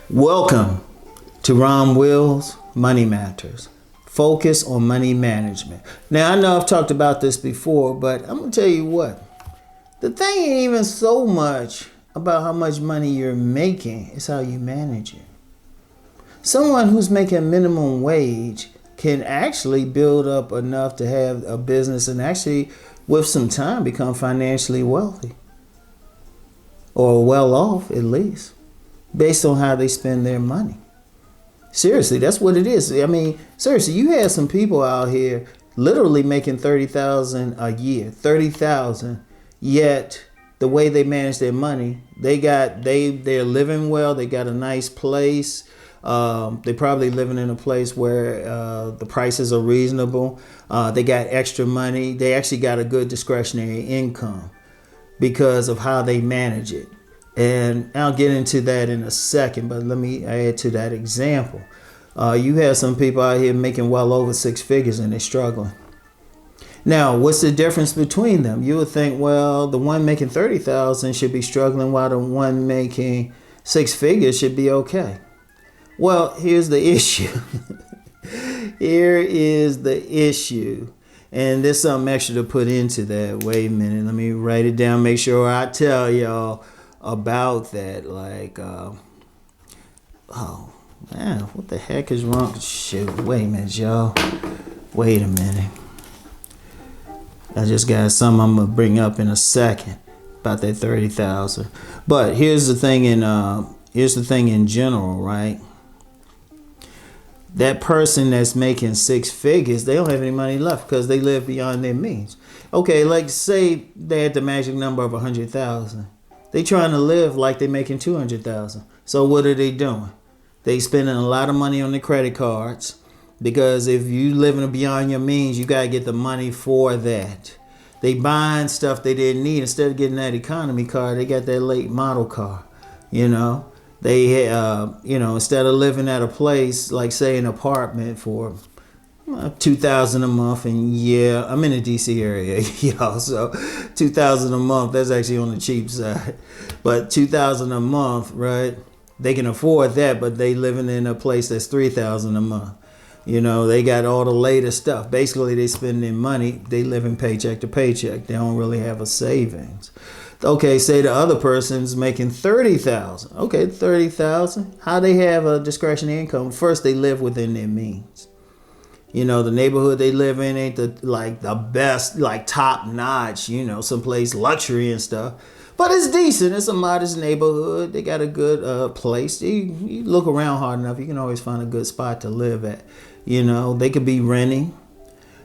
Welcome to Rom Wills Money Matters. Focus on money management. Now, I know I've talked about this before, but I'm going to tell you what. The thing ain't even so much about how much money you're making. It's how you manage it. Someone who's making minimum wage can actually build up enough to have a business and actually, with some time, become financially wealthy. Or well off, at least, based on how they spend their money. Seriously, that's what it is. I mean, seriously, you have some people out here literally making $30,000 a year, $30,000, yet the way they manage their money, they're living well, they got a nice place. They're probably living in a place where the prices are reasonable. They got extra money. They actually got a good discretionary income because of how they manage it. And I'll get into that in a second, but let me add to that example. You have some people out here making well over six figures and they're struggling. Now, what's the difference between them? You would think, well, the one making $30,000 should be struggling while the one making six figures should be okay. Well, here's the issue. Here is the issue. And there's something extra to put into that. Wait a minute. Let me write it down. Make sure I tell y'all about that. Oh, man, what the heck is wrong? Shoot, wait a minute, y'all. Wait a minute. I just got something I'm going to bring up in a second about that 30,000. But here's the thing in general, right? That person that's making six figures, they don't have any money left because they live beyond their means. Okay, like say they had the magic number of 100,000. They trying to live like they're making 200,000. So what are they doing? They spending a lot of money on the credit cards because if you living beyond your means, you got to get the money for that. They buying stuff they didn't need. Instead of getting that economy car, they got that late model car, you know. They, instead of living at a place like, say, an apartment for $2,000 a month, and yeah, I'm in the DC area, y'all. So $2,000 a month, that's actually on the cheap side. But $2,000 a month, right? They can afford that, but they living in a place that's $3,000 a month. You know, they got all the latest stuff. Basically, they spending money. They living paycheck to paycheck. They don't really have a savings. Okay, say the other person's making $30,000. Okay, $30,000. How they have a discretionary income? First, they live within their means. You know, the neighborhood they live in ain't the best, like top notch. You know, someplace luxury and stuff. But it's decent. It's a modest neighborhood. They got a good place. You look around hard enough, you can always find a good spot to live at. You know, they could be renting.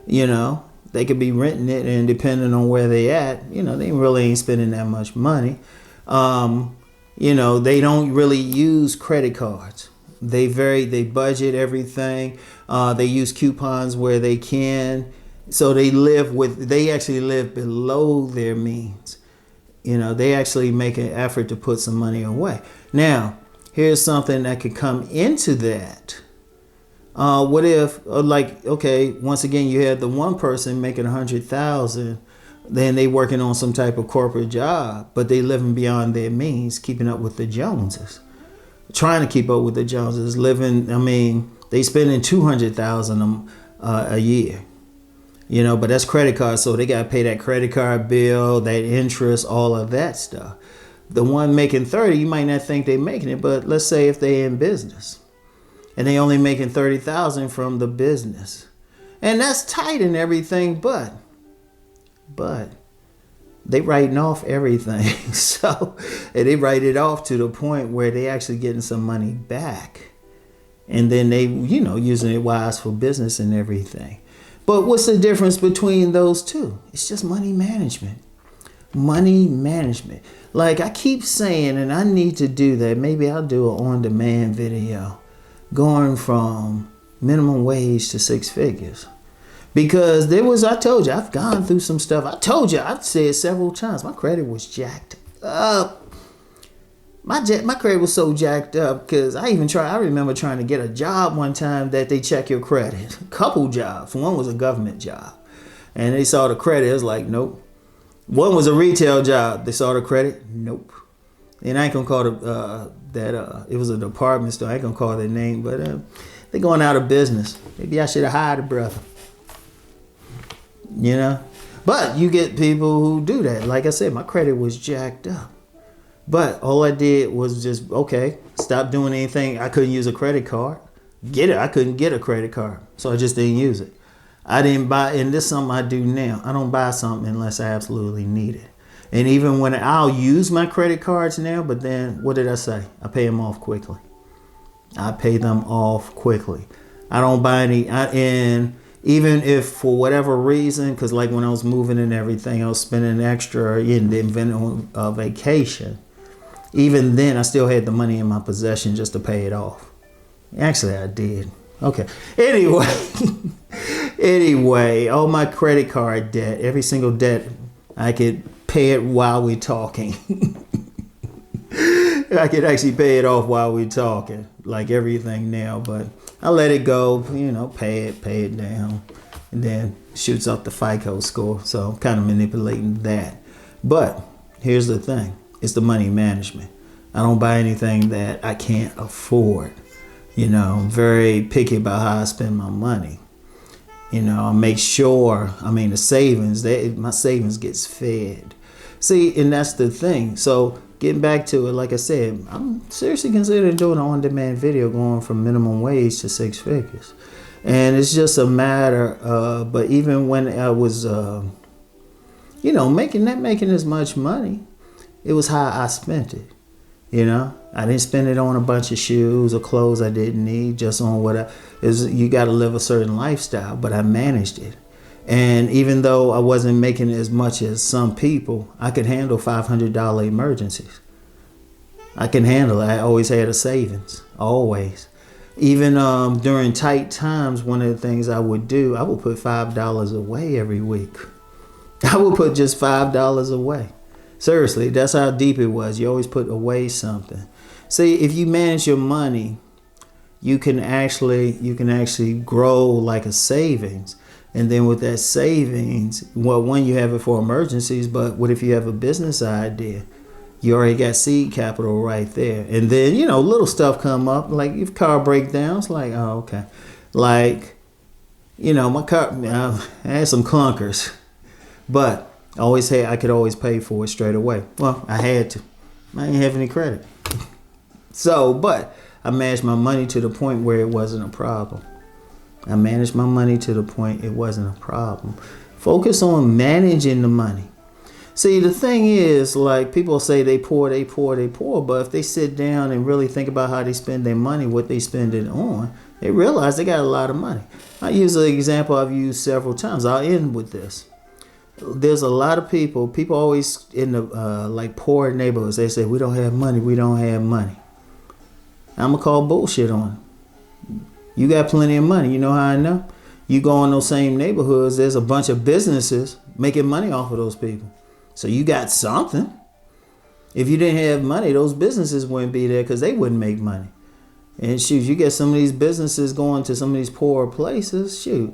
You know. They could be renting it, and depending on where they at, you know, they really ain't spending that much money. They don't really use credit cards. They budget everything. They use coupons where they can. So they actually live below their means. You know, they actually make an effort to put some money away. Now, here's something that could come into that. What if, once again, you had the one person making 100,000, then they working on some type of corporate job, but they living beyond their means, keeping up with the Joneses, trying to keep up with the Joneses, they spending 200,000 a year, you know, but that's credit card, so they got to pay that credit card bill, that interest, all of that stuff. The one making 30, you might not think they're making it, but let's say if they're in business. And they only making 30,000 from the business. And that's tight and everything, but they writing off everything. So and they write it off to the point where they actually getting some money back. And then they, using it wise for business and everything. But what's the difference between those two? It's just money management. Money management. Like I keep saying, and I need to do that. Maybe I'll do an on-demand video. Going from minimum wage to six figures. Because I told you, I've gone through some stuff. I told you, I've said several times, my credit was jacked up. My credit was so jacked up because I remember trying to get a job one time that they check your credit. A couple jobs. One was a government job. And they saw the credit. It was like, nope. One was a retail job. They saw the credit. Nope. And I ain't gonna call it was a department store. I ain't gonna call their name, but they're going out of business. Maybe I should have hired a brother. You know? But you get people who do that. Like I said, my credit was jacked up. But all I did was just, okay, stop doing anything. I couldn't use a credit card. I couldn't get a credit card. So I just didn't use it. I didn't buy, and this is something I do now. I don't buy something unless I absolutely need it. And even when I'll use my credit cards now, but then what did I say? I pay them off quickly. I pay them off quickly. I don't buy any, and even if for whatever reason, because like when I was moving and everything, I was spending extra in the event of a vacation. Even then, I still had the money in my possession just to pay it off. Actually, I did. Okay. Anyway, all my credit card debt, every single debt, I could pay it while we're talking. I could actually pay it off while we're talking, like everything now. But I let it go, pay it down, and then shoots up the FICO score. So I'm kind of manipulating that. But here's the thing. It's the money management. I don't buy anything that I can't afford. I'm very picky about how I spend my money. I make sure, the savings, my savings gets fed. See, and that's the thing. So getting back to it, like I said, I'm seriously considering doing an on-demand video going from minimum wage to 6 figures. And it's just a matter of, but even when I was, making as much money, it was how I spent it. I didn't spend it on a bunch of shoes or clothes I didn't need, just on you got to live a certain lifestyle, but I managed it. And even though I wasn't making as much as some people, I could handle $500 emergencies. I can handle it. I always had a savings, always. Even during tight times, one of the things I would do, I would put $5 away every week. I would put just $5 away. Seriously, that's how deep it was. You always put away something. See, if you manage your money, you can actually grow like a savings. And then with that savings, well, one, you have it for emergencies, but what if you have a business idea? You already got seed capital right there. And then, little stuff come up, like if car breakdowns, like, oh, okay. Like, my car, I had some clunkers, but I could always pay for it straight away. Well, I had to. I didn't have any credit. So, but I managed my money to the point where it wasn't a problem. Focus on managing the money. See, the thing is, like, people say they poor, but if they sit down and really think about how they spend their money, what they spend it on, they realize they got a lot of money. I use an example I've used several times. I'll end with this. There's a lot of people always in the poor neighborhoods, they say, we don't have money. I'm going to call bullshit on it. You got plenty of money. You know how I know? You go in those same neighborhoods, there's a bunch of businesses making money off of those people. So you got something. If you didn't have money, those businesses wouldn't be there because they wouldn't make money. And shoot, you get some of these businesses going to some of these poorer places, shoot.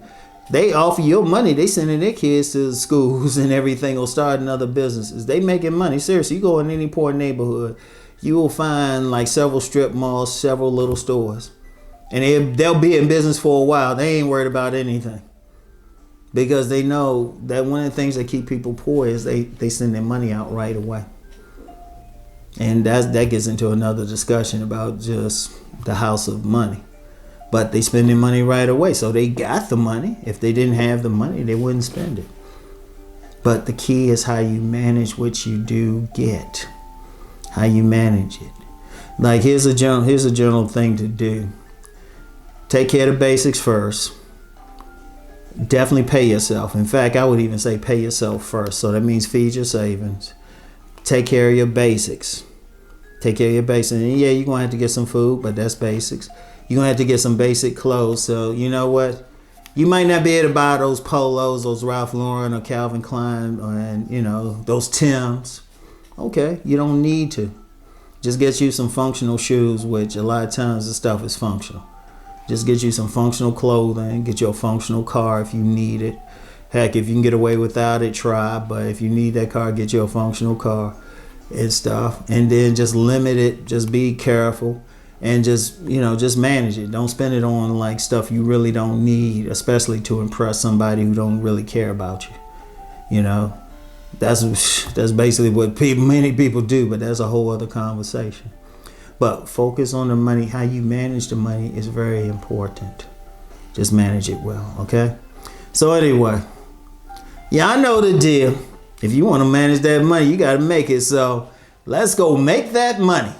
They offer your money. They sending their kids to schools and everything or starting other businesses. They making money. Seriously, you go in any poor neighborhood, you will find like several strip malls, several little stores. And they'll be in business for a while. They ain't worried about anything. Because they know that one of the things that keep people poor is they send their money out right away. And that gets into another discussion about just the house of money. But they spend their money right away. So they got the money. If they didn't have the money, they wouldn't spend it. But the key is how you manage what you do get. How you manage it. Like here's a general thing to do. Take care of the basics first. Definitely pay yourself. In fact, I would even say pay yourself first. So that means feed your savings. Take care of your basics. And yeah, you're going to have to get some food, but that's basics. You're going to have to get some basic clothes. So you know what? You might not be able to buy those polos, those Ralph Lauren or Calvin Klein, and those Timbs. Okay, you don't need to. Just get you some functional shoes, which a lot of times the stuff is functional. Just get you some functional clothing, get you a functional car if you need it. Heck, if you can get away without it, try. But if you need that car, get you a functional car. and stuff, and then just limit it, just be careful, and just, you know, just manage it. Don't spend it on like stuff you really don't need, especially to impress somebody who don't really care about you. You know, that's basically what many people do, but that's a whole other conversation. But focus on the money. How you manage the money is very important. Just manage it well, okay? So anyway, yeah, I know the deal. If you want to manage that money, you got to make it. So let's go make that money.